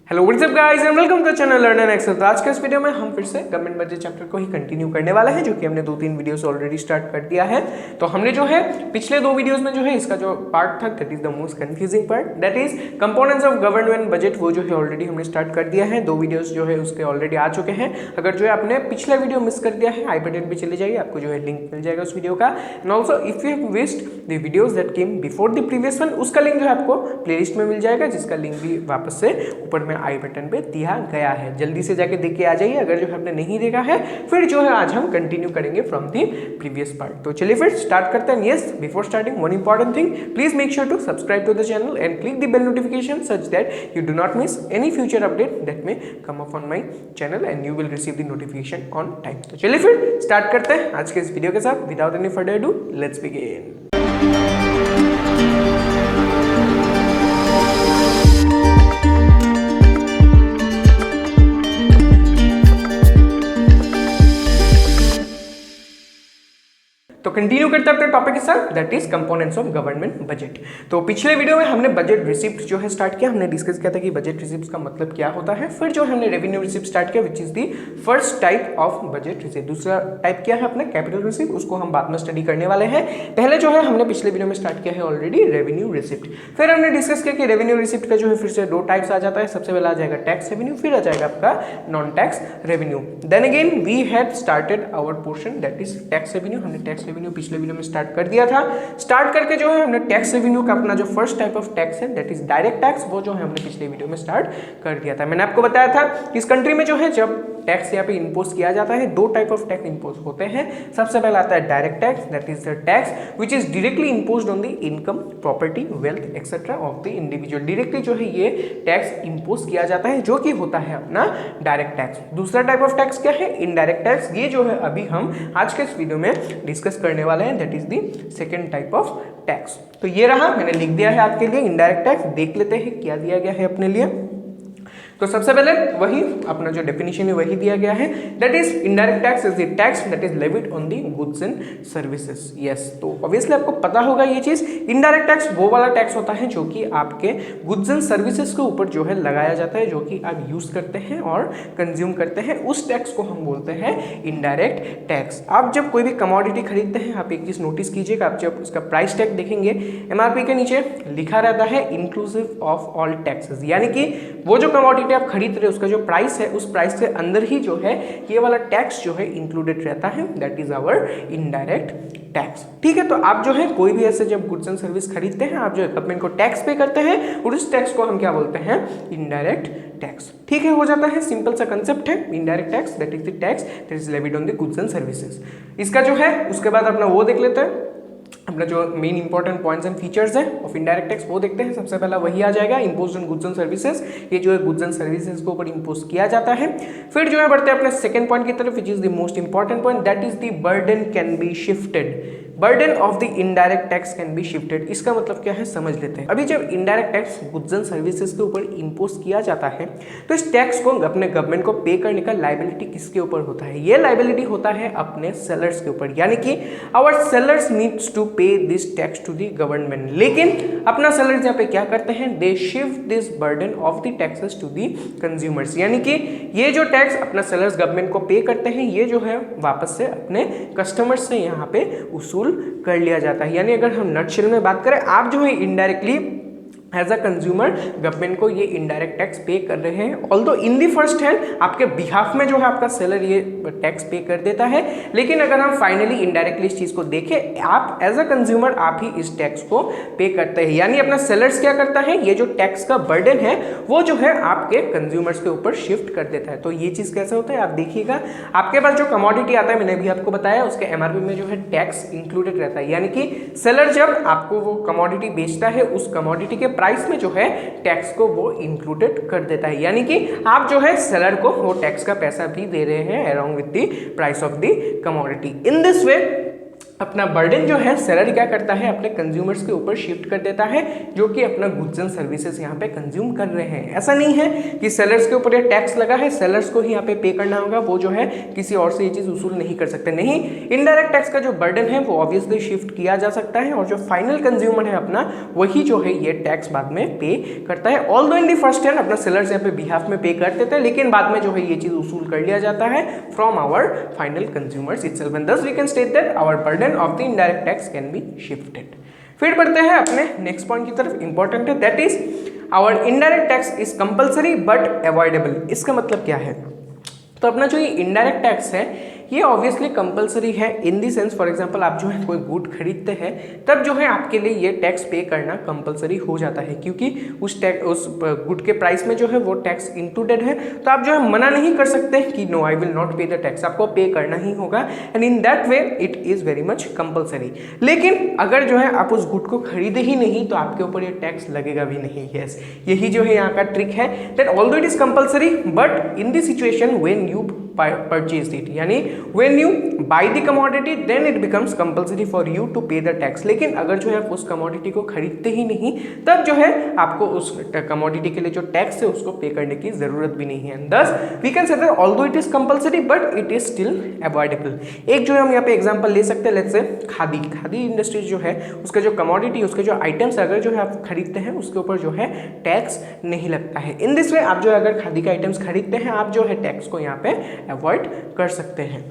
Hello what's up guys and welcome to channel learn and excel. तो आज के इस वीडियो में हम फिर से गवर्नमेंट बजट चैप्टर को ही कंटिन्यू करने वाले हैं, जो कि हमने 2-3 वीडियोस ऑलरेडी स्टार्ट कर दिया है। तो हमने जो है पिछले 2 वीडियोस में जो है इसका जो पार्ट था that is the most confusing part, that is components of government budget, वो जो है ऑलरेडी हमने स्टार्ट कर दिया है। 2 वीडियोस जो है उसके ऑलरेडी आ चुके हैं। अगर जो है आपने पिछला वीडियो मिस कर दिया है, आई बटन पे चले जाइए, आपको जो है लिंक मिल जाएगा उस वीडियो का। And also if you have wished the videos that came before the previous one, उसका लिंक जो है आपको प्लेलिस्ट में मिल जाएगा, जिसका लिंक भी वापस से ऊपर में आई बटन पे दिया गया है। जल्दी से जाके देख के आ जाइए अगर जो है आपने नहीं देखा है। फिर जो है आज हम कंटिन्यू करेंगे फ्रॉम द प्रीवियस पार्ट। तो चलिए फिर स्टार्ट करते हैं। Yes, before starting one important thing, please make sure to subscribe to the channel and click the bell notification such that you do not miss any future update that may come up on my channel and you will receive the notification on time. तो चलिए फिर start करते हैं आज के इस video के साथ। Without any further do, let's begin. तो कंटिन्यू करते हैं अपने टॉपिक के साथ, that is components of government budget. तो पिछले वीडियो में हमने बजट रिसिप्ट जो है स्टार्ट किया, हमने डिस्कस किया था कि बजट रिसिप्ट का मतलब क्या होता है। फिर जो हमने रेवेन्यू रिसिप्ट स्टार्ट किया, which is the first type of budget receipt. दूसरा टाइप क्या है अपना कैपिटल रिसिप्ट, उसको हम बाद में स्टडी करने वाले हैं। पहले जो है हमने पिछले वीडियो में स्टार्ट किया है ऑलरेडी रेवेन्यू रिसिप्ट। फिर हमने डिस्कस किया कि रेवेन्यू रिसिप्ट का जो है फिर से 2 टाइप्स आ जाता है। सबसे पहले आ जाएगा टैक्स रेवेन्यू, फिर आ जाएगा आपका non tax revenue. Then again we had started our portion that is tax revenue. हमने टैक्स रेवेन्यू पिछले वीडियो में स्टार्ट कर दिया था। स्टार्ट करके जो है हमने टैक्स रेवेन्यू का अपना जो फर्स्ट टाइप ऑफ टैक्स है दैट इज डायरेक्ट टैक्स, वो जो है हमने पिछले वीडियो में स्टार्ट कर दिया था। मैंने आपको बताया था कि इस कंट्री में जो है जब टैक्स यहाँ पे इंपोज किया जाता है, 2 टाइप ऑफ टैक्स इंपोज होते हैं। सबसे पहला आता है direct tax, that is the tax which is directly imposed on the income, property, wealth etcetera of the individual. Directly जो है ये टैक्स इंपोज किया जाता है, जो कि होता है अपना डायरेक्ट टैक्स। दूसरा टाइप ऑफ टैक्स क्या है? Indirect tax. ये जो है अभी हम आज के इस वीडियो में डिस्कस करने वाले हैं, that is the second type of tax. तो ये रहा, मैंने लिख दिया है आपके लिए इनडायरेक्ट टैक्स। देख लेते हैं क्या दिया गया है अपने लिए। तो सबसे पहले वही अपना जो डेफिनेशन है वही दिया गया है, that is indirect tax is the tax that is levied on the goods and services. Yes, तो ऑब्वियसली आपको पता होगा ये चीज। इनडायरेक्ट टैक्स वो वाला टैक्स होता है जो कि आपके गुड्स एंड सर्विसेज के ऊपर जो है लगाया जाता है, जो कि आप यूज करते हैं और कंज्यूम करते हैं। उस टैक्स को हम बोलते हैं इनडायरेक्ट टैक्स। आप जब कोई भी कमोडिटी खरीदते हैं, आप एक चीज नोटिस कीजिएगा, आप जब उसका प्राइस टैग देखेंगे, एमआरपी के नीचे लिखा रहता है इंक्लूसिव ऑफ ऑल टैक्सेस, यानी कि वो जो कमोडिटी आप खरीद रहे हो उसका जो प्राइस है, उस प्राइस के अंदर ही जो है ये वाला टैक्स जो है इंक्लूडेड रहता है, that is our indirect tax. ठीक है, तो आप जो है कोई भी ऐसे जब गुड्स एंड सर्विस खरीदते हैं, आप जो है गवर्नमेंट को टैक्स पे करते हैं और उस टैक्स को हम क्या बोलते हैं? Indirect tax. ठीक है, हो जाता है, सिंपल सा कंसेप्ट है। Indirect tax that is the tax that is levied on the goods and services. इसका जो है उसके बाद अपना वो देख लेते हैं, अपना जो main important points and features है ऑफ इनडायरेक्ट टैक्स, वो देखते हैं। सबसे पहला वही आ जाएगा imposed on goods and services. ये जो है गुड्स एंड सर्विसेज के ऊपर इंपोज किया जाता है। फिर जो है बढ़ते हैं अपने सेकंड पॉइंट की तरफ, which is the most important point, that is the burden can be shifted. Burden of the indirect tax can be shifted. इसका मतलब क्या है समझ लेते हैं। अभी जब indirect tax goods and services के ऊपर इंपोज किया जाता है, तो इस टैक्स को अपने गवर्नमेंट को पे करने का लायबिलिटी किसके ऊपर होता है? ये लायबिलिटी होता है अपने सेलर्स के ऊपर, यानी कि our sellers needs to pay this tax to the government. लेकिन अपना सेलर्स यहाँ पे क्या करते हैं? They shift this burden of the taxes to the consumers, यानी कि ये जो टैक्स अपना सेलर्स गवर्नमेंट को पे करते हैं, ये जो है वापस से अपने कस्टमर्स से यहाँ पे उसूल कर लिया जाता है। यानी अगर हम नटशेल में बात करें, आप जो है indirectly as a consumer government को ये इनडायरेक्ट टैक्स पे कर रहे हैं। Although in the first hand आपके बिहाफ में जो है आपका सेलर ये टैक्स पे कर देता है, लेकिन अगर हम फाइनली इनडायरेक्टली इस चीज को देखें, आप एज अ कंज्यूमर आप ही इस टैक्स को पे करते हैं। यानी अपना सेलर्स क्या करता है? ये जो टैक्स का बर्डन है वो जो है आपके कंज्यूमर्स के ऊपर शिफ्ट कर देता है। तो ये चीज कैसे होता है आप देखिएगा। आपके पास जो कमोडिटी आता है, मैंने भी आपको बताया, उसके एमआरपी में जो है टैक्स इंक्लूडेड रहता है। यानी कि सेलर जब आपको वो कमोडिटी बेचता है, उस कमोडिटी के प्राइस में जो है टैक्स को वो इंक्लूडेड कर देता है। यानी कि आप जो है सेलर को वो टैक्स का पैसा भी दे रहे हैं along with the price of the commodity. In this way अपना बर्डन जो है सेलर क्या करता है अपने कंज्यूमर्स के ऊपर शिफ्ट कर देता है, जो कि अपना गुड्स एंड सर्विसेज यहाँ पे कंज्यूम कर रहे हैं। ऐसा नहीं है कि सेलर्स के ऊपर ये टैक्स लगा है, सेलर्स को ही यहाँ पे पे करना होगा, वो जो है किसी और से ये चीज़ वसूल नहीं कर सकते। नहीं, इनडायरेक्ट टैक्स का जो बर्डन है वो ऑब्वियसली शिफ्ट किया जा सकता है, और जो फाइनल कंज्यूमर है अपना, वही जो है ये टैक्स बाद में पे करता है। Although in the first hand अपना सेलर्स यहाँ पे बिहाफ में पे कर देते हैं, लेकिन बाद में जो है ये चीज़ वसूल कर लिया जाता है from our final consumers itself, and thus we can state that our burden of the indirect tax can be shifted। फिर बढ़ते हैं अपने नेक्स्ट पॉइंट की तरफ, इंपॉर्टेंट है, that is our indirect tax is compulsory but avoidable. इसका मतलब क्या है? तो अपना जो ये इनडायरेक्ट टैक्स है ये ऑब्वियसली कंपलसरी है इन दी सेंस, फॉर एग्जांपल आप जो है कोई गुड खरीदते हैं तब जो है आपके लिए ये टैक्स पे करना कंपलसरी हो जाता है, क्योंकि उस गुड के प्राइस में जो है वो टैक्स इंक्लूडेड है। तो आप जो है मना नहीं कर सकते कि नो आई विल नॉट पे द टैक्स, आपको पे करना ही होगा, and in that way it is very much compulsory. लेकिन अगर जो है आप उस गुड को खरीदे ही नहीं तो आपके ऊपर ये टैक्स लगेगा भी नहीं। यस, यही जो है यहाँ का ट्रिक है, that although it is compulsory but in the situation when you purchased it, यानी when you buy the commodity then it becomes compulsory for you to pay the tax। लेकिन अगर जो है आप उस कमोडिटी को खरीदते ही नहीं तब जो है आपको उस कमोडिटी के लिए जो टैक्स है उसको पे करने की जरूरत भी नहीं है। thus we can say that although it is compulsory but it is still avoidable। एक जो है हम यहाँ पे एग्जांपल ले सकते हैं, लेट्स से खादी इंडस्ट्रीज जो है उसका जो कमोडिटी, उसके जो आइटम्स अगर जो है आप खरीदते हैं उसके ऊपर जो है टैक्स नहीं लगता है। इन दिस वे आप जो है अगर खादी के आइटम्स खरीदते हैं आप जो है टैक्स को यहाँ पे अवॉइड कर सकते हैं।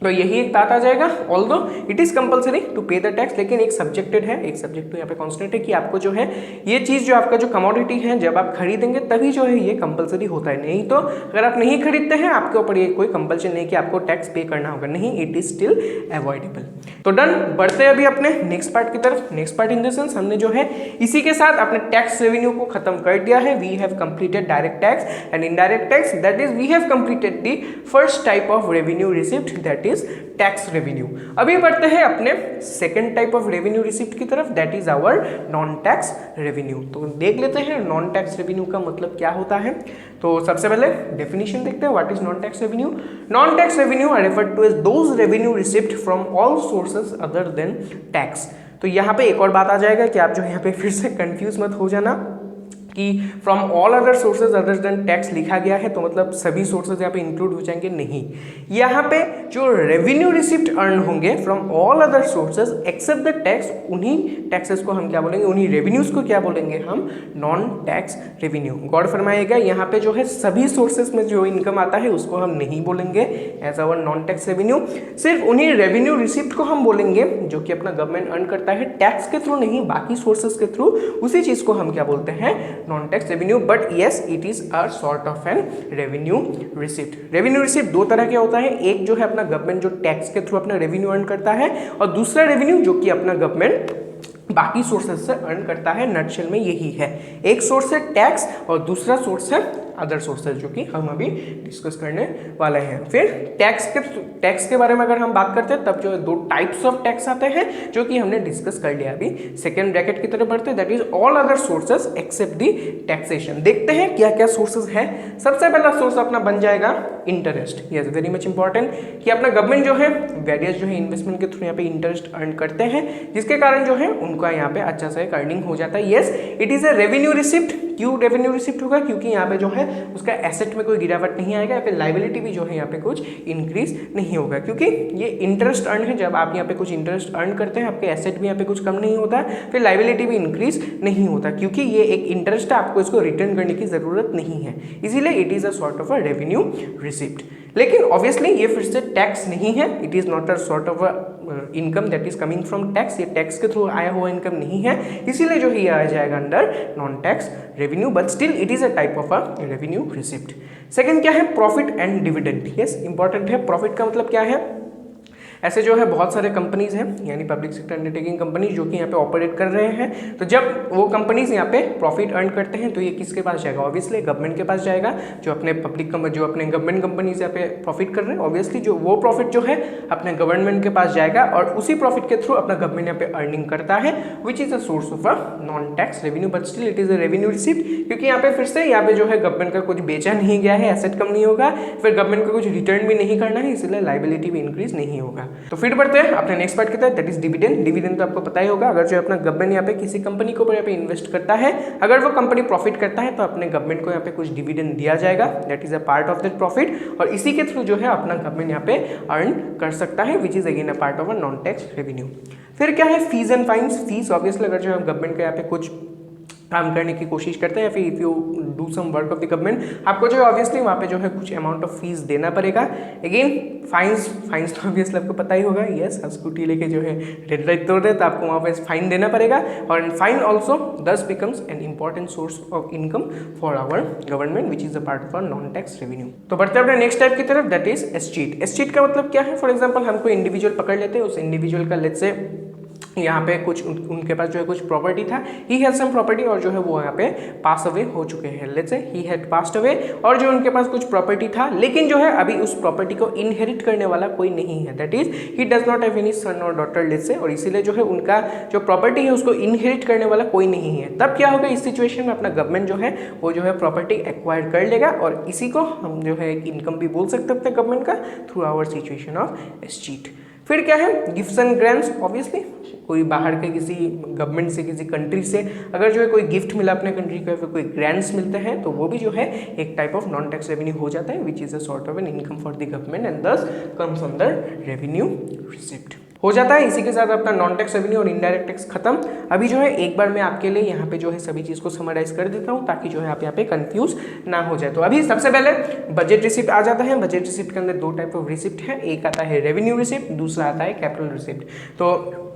तो यही एक बात आ जाएगा, although it is compulsory to pay the tax, लेकिन एक सब्जेक्टेड है, एक सब्जेक्ट तो यहाँ पे कॉन्स्टेंट है कि आपको जो है ये चीज़ जो आपका जो कमोडिटी है जब आप खरीदेंगे तभी जो है ये कंपलसरी होता है, नहीं तो अगर आप नहीं खरीदते हैं आपके ऊपर ये कोई कंपल्शन नहीं कि आपको टैक्स पे करना होगा, नहीं, इट इज स्टिल अवॉइडेबल। तो डन, बढ़ते हैं अभी अपने नेक्स्ट पार्ट की तरफ। Next part in the sense हमने जो है इसी के साथ अपने टैक्स रेवेन्यू को खत्म कर दिया है। We have completed direct tax and indirect tax, that is we have completed the first type of revenue receipt, that is tax revenue. अभी बढ़ते हैं अपने second type of revenue receipt की तरफ, that is our non tax revenue. तो देख लेते हैं नॉन टैक्स रेवेन्यू का मतलब क्या होता है। तो सबसे पहले डेफिनेशन देखते हैं, what is non tax revenue. Non tax revenue are referred to as those revenue receipt from all sources other than tax. तो यहाँ पे एक और बात आ जाएगा कि आप जो यहाँ पे फिर से कंफ्यूज मत हो जाना कि from all other sources other than tax लिखा गया है तो मतलब सभी सोर्सेज यहाँ पे इंक्लूड हो जाएंगे, नहीं। यहाँ पे जो रेवेन्यू रिसिप्ट अर्न होंगे from all other sources except the tax, उन्हीं टैक्सेस को हम क्या बोलेंगे, उन्हीं रेवेन्यूज को क्या बोलेंगे हम, नॉन टैक्स रेवेन्यू। गौर फरमाइएगा, यहाँ पे जो है सभी सोर्सेज में जो इनकम आता है उसको हम नहीं बोलेंगे as our non tax revenue, सिर्फ उन्हीं रेवेन्यू रिसिप्ट को हम बोलेंगे जो कि अपना गवर्नमेंट अर्न करता है टैक्स के थ्रू, नहीं बाकी सोर्सेज के थ्रू, उसी चीज को हम क्या बोलते हैं, non tax revenue. But yes, it is a sort of an revenue receipt. Revenue receipt दो तरह के होता है, एक जो है अपना गवर्नमेंट जो टैक्स के थ्रू अपना रेवेन्यू अर्न करता है, और दूसरा रेवेन्यू जो कि अपना गवर्नमेंट बाकी सोर्सेज से अर्न करता है। नटशेल में यही है, एक सोर्स है टैक्स और दूसरा सोर्स है अदर सोर्सेज, जो कि हम अभी डिस्कस करने वाले हैं। फिर टैक्स के बारे में अगर हम बात करते हैं तब जो है दो टाइप्स ऑफ टैक्स आते हैं जो कि हमने डिस्कस कर लिया अभी। सेकेंड ब्रैकेट की तरफ बढ़ते हैं, that is all other sources except the taxation. देखते हैं क्या क्या सोर्सेज है। सबसे पहला सोर्स अपना बन जाएगा interest. Yes, very much important कि अपना गवर्नमेंट जो है वेरियस जो है इन्वेस्टमेंट के थ्रू यहाँ पे इंटरेस्ट अर्न करते हैं, जिसके कारण जो है उनका यहाँ पे अच्छा सा अर्निंग हो जाता है। Yes, it is a revenue receipt. क्यों रेवेन्यू रिसिप्ट होगा, क्योंकि यहाँ पे जो है उसका एसेट में कोई गिरावट नहीं आएगा, या फिर लाइबिलिटी भी जो है यहाँ पे कुछ इंक्रीज नहीं होगा, क्योंकि ये इंटरेस्ट अर्न है। जब आप यहाँ पे कुछ इंटरेस्ट अर्न करते हैं आपके एसेट भी यहाँ पे कुछ कम नहीं होता, फिर लाइबिलिटी भी इंक्रीज नहीं होता, क्योंकि ये एक इंटरेस्ट है, आपको इसको रिटर्न करने की जरूरत नहीं है, इसीलिए it is a sort of a revenue receipt. लेकिन ऑब्वियसली ये फिर से टैक्स नहीं है, it is not a sort of income that is coming from tax, ये टैक्स के थ्रू आया हुआ इनकम नहीं है, इसीलिए जो है ये आ जाएगा under non tax revenue, but still it is a type of a revenue receipt. Second क्या है, profit and dividend. Yes, important है। प्रॉफिट का मतलब क्या है, ऐसे जो है बहुत सारे कंपनीज हैं, यानी पब्लिक सेक्टर अंडरटेकिंग कंपनीज जो कि यहाँ पे ऑपरेट कर रहे हैं। तो जब वो कंपनीज यहाँ पे प्रॉफिट अर्न करते हैं तो ये किसके पास जाएगा, ऑब्वियसली गवर्नमेंट के पास जाएगा। जो अपने जो अपने गवर्नमेंट कंपनीज यहाँ पे प्रॉफिट कर रहे हैं, ऑब्वियसली जो वो प्रॉफिट जो है अपने गवर्नमेंट के पास जाएगा, और उसी प्रॉफिट के थ्रू अपना गवर्नमेंट यहाँ पे अर्निंग करता है, which is a source of a non tax revenue, but still it is a revenue receipt, क्योंकि यहाँ पे फिर से यहाँ पे जो है गवर्नमेंट का कुछ बेचा नहीं गया है, एसेट कम नहीं होगा, फिर गवर्नमेंट को कुछ रिटर्न भी नहीं करना है, इसलिए लाइबिलिटी भी इंक्रीज नहीं होगा। तो फिर बढ़ते हैं अपने नेक्स्ट पार्ट की तरफ, दैट इज डिविडेंड। डिविडेंड तो आपको पता ही होगा, अगर जो अपना गवर्नमेंट यहाँ पे किसी कंपनी के ऊपर यहाँ पे इन्वेस्ट करता है, अगर वो कंपनी प्रॉफिट करता है तो अपने गवर्नमेंट को यहाँ पे कुछ डिविडेंड दिया जाएगा, that is a part of that profit, और इसी के थ्रू जो है अपना गवर्नमेंट यहाँ पे अर्न कर सकता है, which is again a part of a non tax revenue. फिर क्या है, fees and fines. Fees obviously अगर जो है गवर्नमेंट का यहाँ पे कुछ काम करने की कोशिश करते हैं या फिर if you do some work of the government, आपको जो है ऑब्वियसली वहाँ पे जो है कुछ अमाउंट ऑफ फीस देना पड़ेगा। अगेन फाइन्स तो ऑब्वियसली आपको पता ही होगा, यस, स्कूटी लेके जो है रेड लाइट तोड़ रहे तो आपको वहाँ पे फाइन देना पड़ेगा, और fine also this becomes an important source of income for our government which is a part of our non tax revenue. तो बढ़ते हैं अपने नेक्स्ट टाइप की तरफ, दैट इज एस्टीट। एस्टीट का मतलब क्या है, फॉर एग्जाम्पल हम कोई इंडिविजुअल पकड़ लेते हैं, उस इंडिविजुअल का लेट्स से यहाँ पे कुछ उनके पास जो है कुछ प्रॉपर्टी था, ही हैड सम प्रॉपर्टी, और जो है वो यहाँ पे पास अवे हो चुके हैं, let's say he had passed away, और जो उनके पास कुछ प्रॉपर्टी था, लेकिन जो है अभी उस प्रॉपर्टी को इनहेरिट करने वाला कोई नहीं है, that is he does not have any son और डॉटर, लेट्स से, और इसीलिए जो है उनका जो प्रॉपर्टी है उसको इनहेरिट करने वाला कोई नहीं है। तब क्या होगा, इस सिचुएशन में अपना गवर्नमेंट जो है वो जो है प्रॉपर्टी एक्वायर कर लेगा, और इसी को हम जो है इनकम भी बोल सकते हैं अपने गवर्नमेंट का थ्रू आवर सिचुएशन ऑफ एस्टीट। फिर क्या है, गिफ्ट्स एंड ग्रांट्स। ऑब्वियसली कोई बाहर के किसी गवर्नमेंट से, किसी कंट्री से अगर जो है कोई गिफ्ट मिला अपने कंट्री को, फिर कोई ग्रांट्स मिलते हैं, तो वो भी जो है एक type of non tax revenue हो जाता है, which is a sort of an income for the government and दस कम्स अंडर रेवेन्यू रिसिप्ट हो जाता है। इसी के साथ अपना नॉन टैक्स रेवेन्यू और इनडायरेक्ट टैक्स खत्म। अभी जो है एक बार मैं आपके लिए यहाँ पे जो है सभी चीज़ को समराइज कर देता हूँ, ताकि जो है आप यहाँ पे कंफ्यूज ना हो जाए। तो अभी सबसे पहले बजट रिसिप्ट आ जाता है। बजट रिसिप्ट के अंदर दो टाइप ऑफ रिसिप्ट है, एक आता है रेवेन्यू रिसिप्ट, दूसरा आता है कैपिटल रिसिप्ट। तो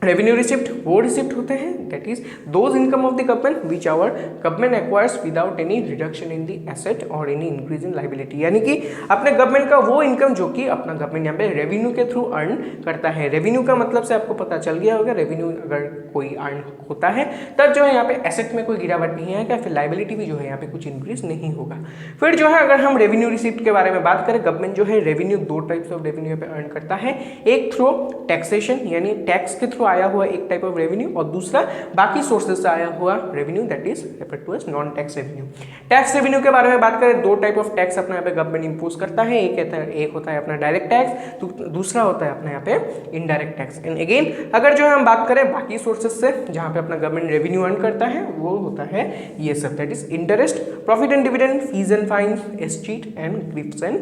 रेवेन्यू रिसिप्ट वो रिसिप्ट होते हैं that is those income of the government which our government acquires without any reduction in the asset or any increase in liability, यानी कि अपने गवर्नमेंट का वो इनकम जो कि अपना गवर्नमेंट यहाँ पे रेवेन्यू के थ्रू अर्न करता है। रेवेन्यू का मतलब से आपको पता चल गया होगा, रेवेन्यू अगर कोई अर्न होता है तब जो है यहाँ पे एसेट में कोई गिरावट नहीं आएगा, फिर लाइबिलिटी भी जो है यहाँ पे कुछ इंक्रीज नहीं होगा। फिर जो है अगर हम रेवेन्यू रिसिप्ट के बारे में बात करें, गवर्नमेंट जो है रेवेन्यू दो टाइप्स ऑफ रेवेन्यू यहाँ पे अर्न करता है, एक थ्रू टैक्सेशन यानी टैक्स के थ्रू आया हुआ एक टाइप ऑफ रेवेन्यू, और दूसरा बाकी सोर्सेज से आया हुआ revenue that is referred to as non tax revenue. Tax revenue के बारे में बात करें, दो टाइप ऑफ टैक्स अपने यहाँ पे गवर्नमेंट इंपोज करता है, एक होता है अपना डायरेक्ट टैक्स, दूसरा होता है अपने यहाँ पे इनडायरेक्ट टैक्स। एंड अगेन अगर जो है हम बात करें बाकी सोर्सेज से जहाँ पे अपना गवर्नमेंट रेवेन्यू अर्न करता है, वो होता है ये सब, that is interest, profit and dividend, fees and fine, escheat and gifts and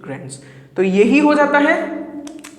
grants. तो यही हो जाता है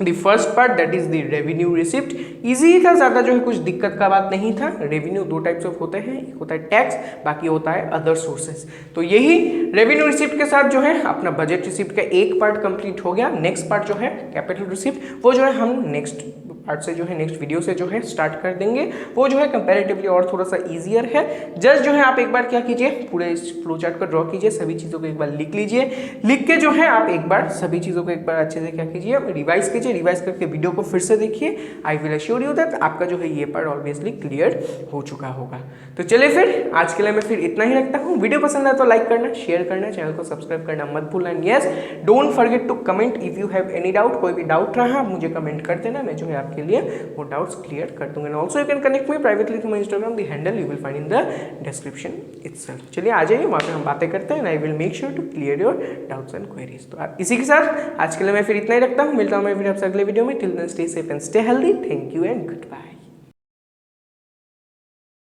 the first part that is the revenue receipt. Easy था, ज़्यादा जो है कुछ दिक्कत का बात नहीं था। रेवेन्यू दो टाइप्स ऑफ होते हैं, एक होता है टैक्स, बाकी होता है अदर सोर्सेज। तो यही रेवेन्यू रिसिप्ट के साथ जो है अपना बजट रिसिप्ट का एक पार्ट कंप्लीट हो गया। नेक्स्ट पार्ट जो है कैपिटल रिसिप्ट, वो जो है हम नेक्स्ट पार्ट से जो है नेक्स्ट वीडियो से जो है स्टार्ट कर देंगे। वो जो है कंपैरेटिवली और थोड़ा सा ईजियर है। जस्ट जो है आप एक बार क्या कीजिए, पूरे इस फ्लो चार्ट को ड्रॉ कीजिए, सभी चीज़ों को एक बार लिख लीजिए, लिख के जो है आप एक बार सभी चीज़ों को एक बार अच्छे से क्या कीजिए, रिवाइज कीजिए, रिवाइज करके वीडियो को फिर से देखिए। I will assure you that आपका जो है ये पार्ट ऑब्वियसली क्लियर हो चुका होगा। तो चलिए फिर आज के लिए मैं फिर इतना ही रखता हूँ। वीडियो पसंद आए तो लाइक करना, शेयर करना, चैनल को सब्सक्राइब करना मत भूलना। Yes, don't forget to comment if you have any doubt. कोई भी डाउट रहा मुझे कमेंट कर देना, मैं जो है आपके लिए वो डाउट्स क्लियर कर दूंगा। Also you can connect me privately through my Instagram, the handle you will find in the description itself. चलिए आ जाइए, वहाँ पे हम बातें करते हैं, I will make sure to clear your doubts and queries. तो इसी के साथ आज के लिए मैं फिर इतना ही रखता हूँ। मिलता हूँ मैं फिर आपसे अगले वीडियो में। Till then stay safe and stay healthy. Thank you and good bye.